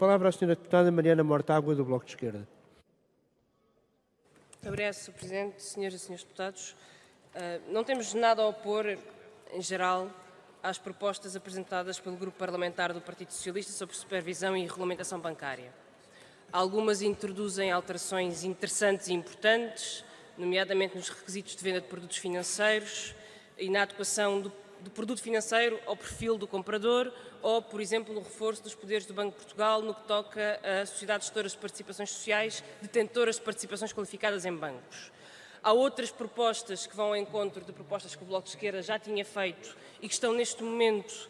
palavra à Sra. Deputada Mariana Mortágua, do Bloco de Esquerda. Muito obrigada, Sr. Presidente, Senhoras e Senhores Deputados. Não temos nada a opor, em geral, às propostas apresentadas pelo Grupo Parlamentar do Partido Socialista sobre supervisão e regulamentação bancária. Algumas introduzem alterações interessantes e importantes, nomeadamente nos requisitos de venda de produtos financeiros e na adequação do produto financeiro ao perfil do comprador ou, por exemplo, no reforço dos poderes do Banco de Portugal no que toca a sociedades gestoras de participações sociais detentoras de participações qualificadas em bancos. Há outras propostas que vão ao encontro de propostas que o Bloco de Esquerda já tinha feito e que estão neste momento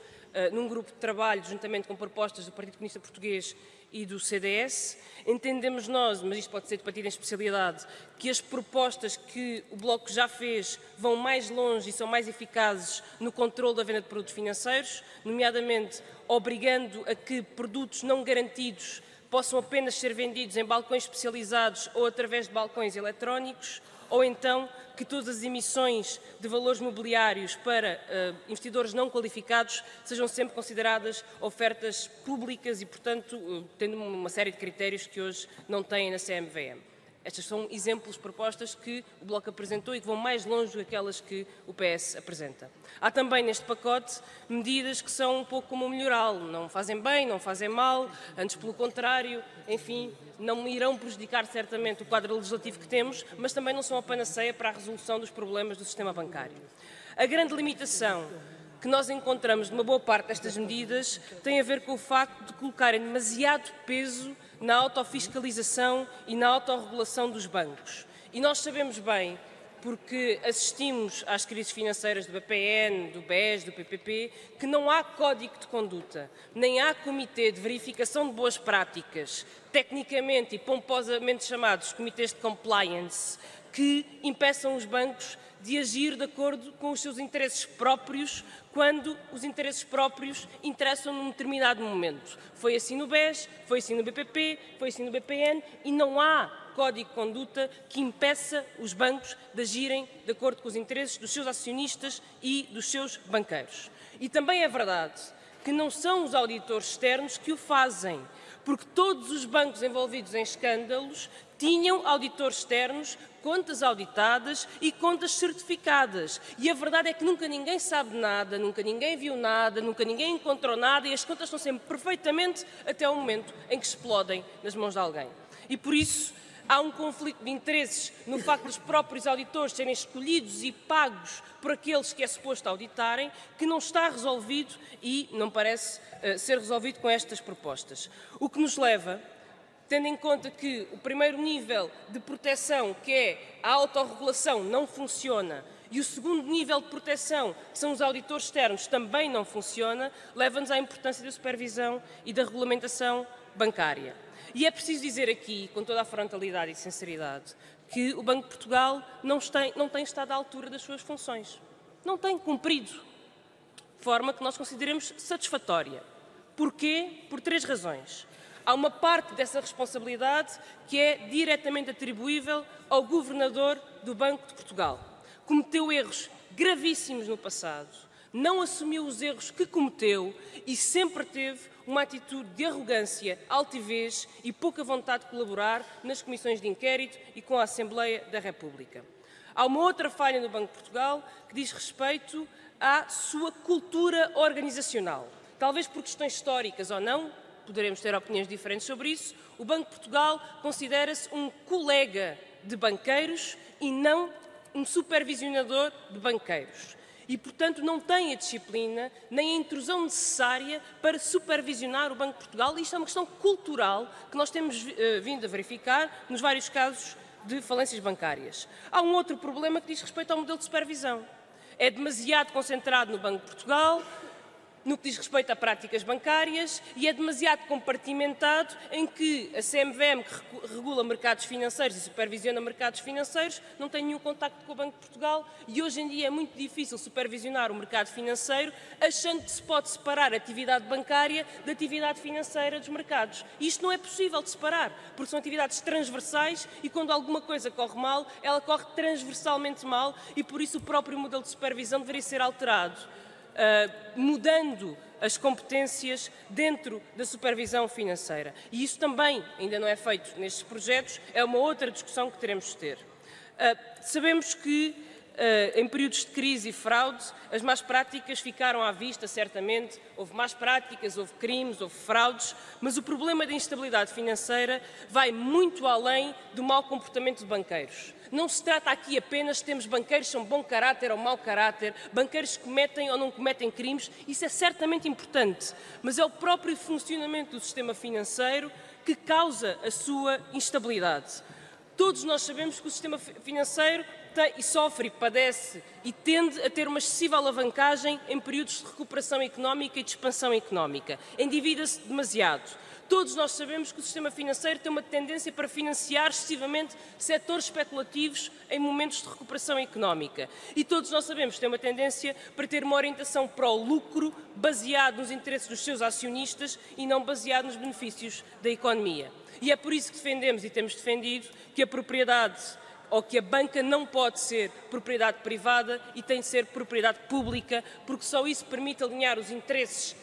num grupo de trabalho, juntamente com propostas do Partido Comunista Português e do CDS. Entendemos nós, mas isto pode ser debatido em especialidade, que as propostas que o Bloco já fez vão mais longe e são mais eficazes no controle da venda de produtos financeiros, nomeadamente obrigando a que produtos não garantidos possam apenas ser vendidos em balcões especializados ou através de balcões eletrónicos, ou então que todas as emissões de valores mobiliários para investidores não qualificados sejam sempre consideradas ofertas públicas e, portanto, tendo uma série de critérios que hoje não têm na CMVM. Estes são exemplos de propostas que o Bloco apresentou e que vão mais longe do que aquelas que o PS apresenta. Há também neste pacote medidas que são um pouco como um melhoral, não fazem bem, não fazem mal, antes pelo contrário, enfim, não irão prejudicar certamente o quadro legislativo que temos, mas também não são a panaceia para a resolução dos problemas do sistema bancário. A grande limitação que nós encontramos numa boa parte destas medidas tem a ver com o facto de colocarem demasiado peso na autofiscalização e na autorregulação dos bancos. E nós sabemos bem, porque assistimos às crises financeiras do BPN, do BES, do PPP, que não há código de conduta, nem há comitê de verificação de boas práticas, tecnicamente e pomposamente chamados comitês de compliance, que impeçam os bancos de agir de acordo com os seus interesses próprios, quando os interesses próprios interessam num determinado momento. Foi assim no BES, foi assim no BPP, foi assim no BPN e não há código de conduta que impeça os bancos de agirem de acordo com os interesses dos seus acionistas e dos seus banqueiros. E também é verdade que não são os auditores externos que o fazem, porque todos os bancos envolvidos em escândalos tinham auditores externos, contas auditadas e contas certificadas. E a verdade é que nunca ninguém sabe nada, nunca ninguém viu nada, nunca ninguém encontrou nada e as contas estão sempre perfeitamente até ao momento em que explodem nas mãos de alguém. E por isso há um conflito de interesses no facto dos próprios auditores serem escolhidos e pagos por aqueles que é suposto auditarem, que não está resolvido e não parece ser resolvido com estas propostas. O que nos leva, tendo em conta que o primeiro nível de proteção, que é a autorregulação, não funciona, e o segundo nível de proteção, que são os auditores externos, também não funciona, leva-nos à importância da supervisão e da regulamentação bancária. E é preciso dizer aqui, com toda a frontalidade e sinceridade, que o Banco de Portugal não tem estado à altura das suas funções. Não tem cumprido de forma que nós consideremos satisfatória. Porquê? Por três razões. Há uma parte dessa responsabilidade que é diretamente atribuível ao Governador do Banco de Portugal. Cometeu erros gravíssimos no passado, não assumiu os erros que cometeu e sempre teve uma atitude de arrogância, altivez e pouca vontade de colaborar nas comissões de inquérito e com a Assembleia da República. Há uma outra falha no Banco de Portugal que diz respeito à sua cultura organizacional. Talvez por questões históricas ou não, poderemos ter opiniões diferentes sobre isso, o Banco de Portugal considera-se um colega de banqueiros e não um supervisionador de banqueiros. E, portanto, não tem a disciplina nem a intrusão necessária para supervisionar o Banco de Portugal. Isto é uma questão cultural que nós temos vindo a verificar nos vários casos de falências bancárias. Há um outro problema que diz respeito ao modelo de supervisão. É demasiado concentrado no Banco de Portugal, no que diz respeito a práticas bancárias, e é demasiado compartimentado em que a CMVM, que regula mercados financeiros e supervisiona mercados financeiros, não tem nenhum contacto com o Banco de Portugal e hoje em dia é muito difícil supervisionar o mercado financeiro achando que se pode separar a atividade bancária da atividade financeira dos mercados. E isto não é possível de separar, porque são atividades transversais e quando alguma coisa corre mal, ela corre transversalmente mal e por isso o próprio modelo de supervisão deveria ser alterado. Mudando as competências dentro da supervisão financeira. E isso também ainda não é feito nestes projetos, é uma outra discussão que teremos de ter. Sabemos que em períodos de crise e fraude, as más práticas ficaram à vista, certamente. Houve más práticas, houve crimes, houve fraudes, mas o problema da instabilidade financeira vai muito além do mau comportamento de banqueiros. Não se trata aqui apenas de termos banqueiros que são bom caráter ou mau caráter, banqueiros que cometem ou não cometem crimes, isso é certamente importante, mas é o próprio funcionamento do sistema financeiro que causa a sua instabilidade. Todos nós sabemos que o sistema financeiro sofre, padece e tende a ter uma excessiva alavancagem em períodos de recuperação económica e de expansão económica. Endivida-se demasiado. Todos nós sabemos que o sistema financeiro tem uma tendência para financiar excessivamente setores especulativos em momentos de recuperação económica. E todos nós sabemos que tem uma tendência para ter uma orientação para o lucro baseado nos interesses dos seus acionistas e não baseado nos benefícios da economia. E é por isso que defendemos e temos defendido que a propriedade ou que a banca não pode ser propriedade privada e tem de ser propriedade pública, porque só isso permite alinhar os interesses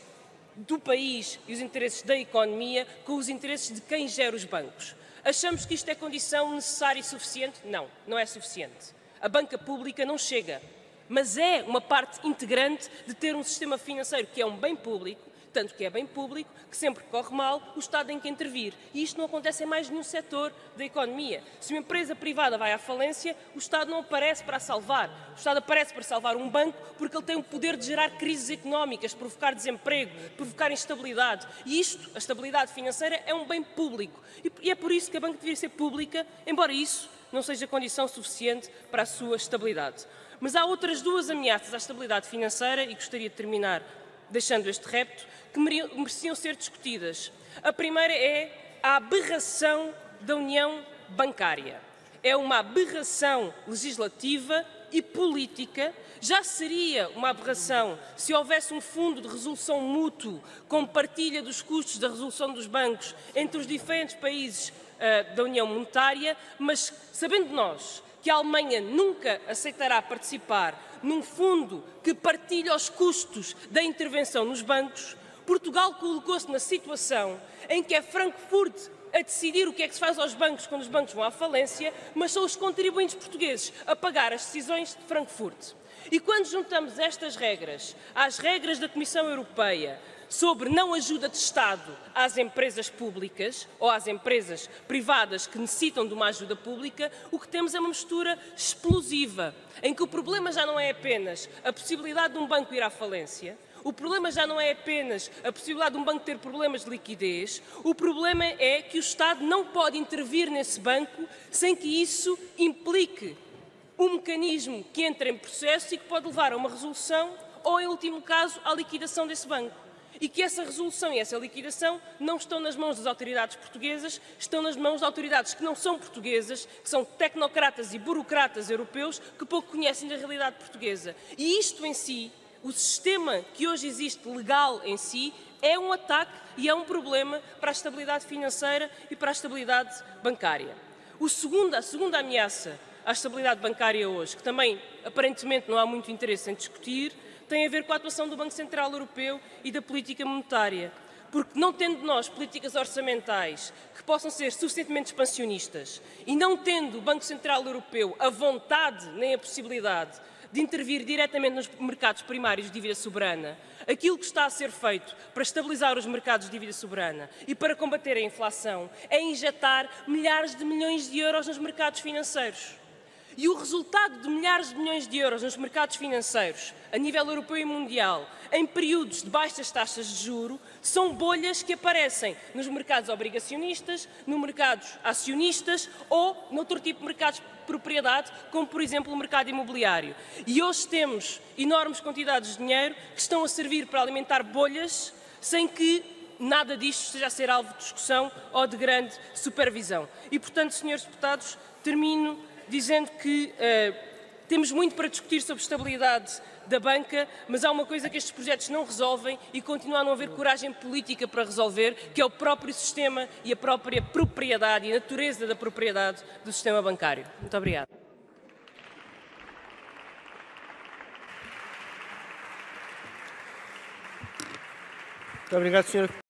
do país e os interesses da economia com os interesses de quem gera os bancos. Achamos que isto é condição necessária e suficiente? Não, não é suficiente. A banca pública não chega, mas é uma parte integrante de ter um sistema financeiro que é um bem público, tanto que é bem público, que sempre que corre mal, o Estado tem que intervir. E isto não acontece em mais nenhum setor da economia. Se uma empresa privada vai à falência, o Estado não aparece para a salvar. O Estado aparece para salvar um banco porque ele tem o poder de gerar crises económicas, provocar desemprego, provocar instabilidade. E isto, a estabilidade financeira, é um bem público. E é por isso que a banca deveria ser pública, embora isso não seja condição suficiente para a sua estabilidade. Mas há outras duas ameaças à estabilidade financeira, e gostaria de terminar deixando este repto, que mereciam ser discutidas. A primeira é a aberração da União Bancária. É uma aberração legislativa e política. Já seria uma aberração se houvesse um fundo de resolução mútuo com partilha dos custos da resolução dos bancos entre os diferentes países da União Monetária, mas sabendo nós que a Alemanha nunca aceitará participar num fundo que partilha os custos da intervenção nos bancos, Portugal colocou-se na situação em que é Frankfurt a decidir o que é que se faz aos bancos quando os bancos vão à falência, mas são os contribuintes portugueses a pagar as decisões de Frankfurt. E quando juntamos estas regras às regras da Comissão Europeia sobre não ajuda de Estado às empresas públicas ou às empresas privadas que necessitam de uma ajuda pública, o que temos é uma mistura explosiva, em que o problema já não é apenas a possibilidade de um banco ir à falência, o problema já não é apenas a possibilidade de um banco ter problemas de liquidez, o problema é que o Estado não pode intervir nesse banco sem que isso implique um mecanismo que entra em processo e que pode levar a uma resolução ou, em último caso, à liquidação desse banco. E que essa resolução e essa liquidação não estão nas mãos das autoridades portuguesas, estão nas mãos de autoridades que não são portuguesas, que são tecnocratas e burocratas europeus que pouco conhecem da realidade portuguesa. E isto em si, o sistema que hoje existe legal em si, é um ataque e é um problema para a estabilidade financeira e para a estabilidade bancária. A segunda ameaça à estabilidade bancária hoje, que também aparentemente não há muito interesse em discutir, tem a ver com a atuação do Banco Central Europeu e da política monetária. Porque não tendo nós políticas orçamentais que possam ser suficientemente expansionistas e não tendo o Banco Central Europeu a vontade nem a possibilidade de intervir diretamente nos mercados primários de dívida soberana, aquilo que está a ser feito para estabilizar os mercados de dívida soberana e para combater a inflação é injetar milhares de milhões de euros nos mercados financeiros. E o resultado de milhares de milhões de euros nos mercados financeiros, a nível europeu e mundial, em períodos de baixas taxas de juro, são bolhas que aparecem nos mercados obrigacionistas, nos mercados acionistas ou noutro tipo de mercados de propriedade, como por exemplo o mercado imobiliário. E hoje temos enormes quantidades de dinheiro que estão a servir para alimentar bolhas sem que nada disto esteja a ser alvo de discussão ou de grande supervisão. E portanto, senhores deputados, termino dizendo que temos muito para discutir sobre estabilidade da banca, mas há uma coisa que estes projetos não resolvem e continua a não haver coragem política para resolver, que é o próprio sistema e a própria propriedade e a natureza da propriedade do sistema bancário. Muito obrigada. Muito obrigado, Sr.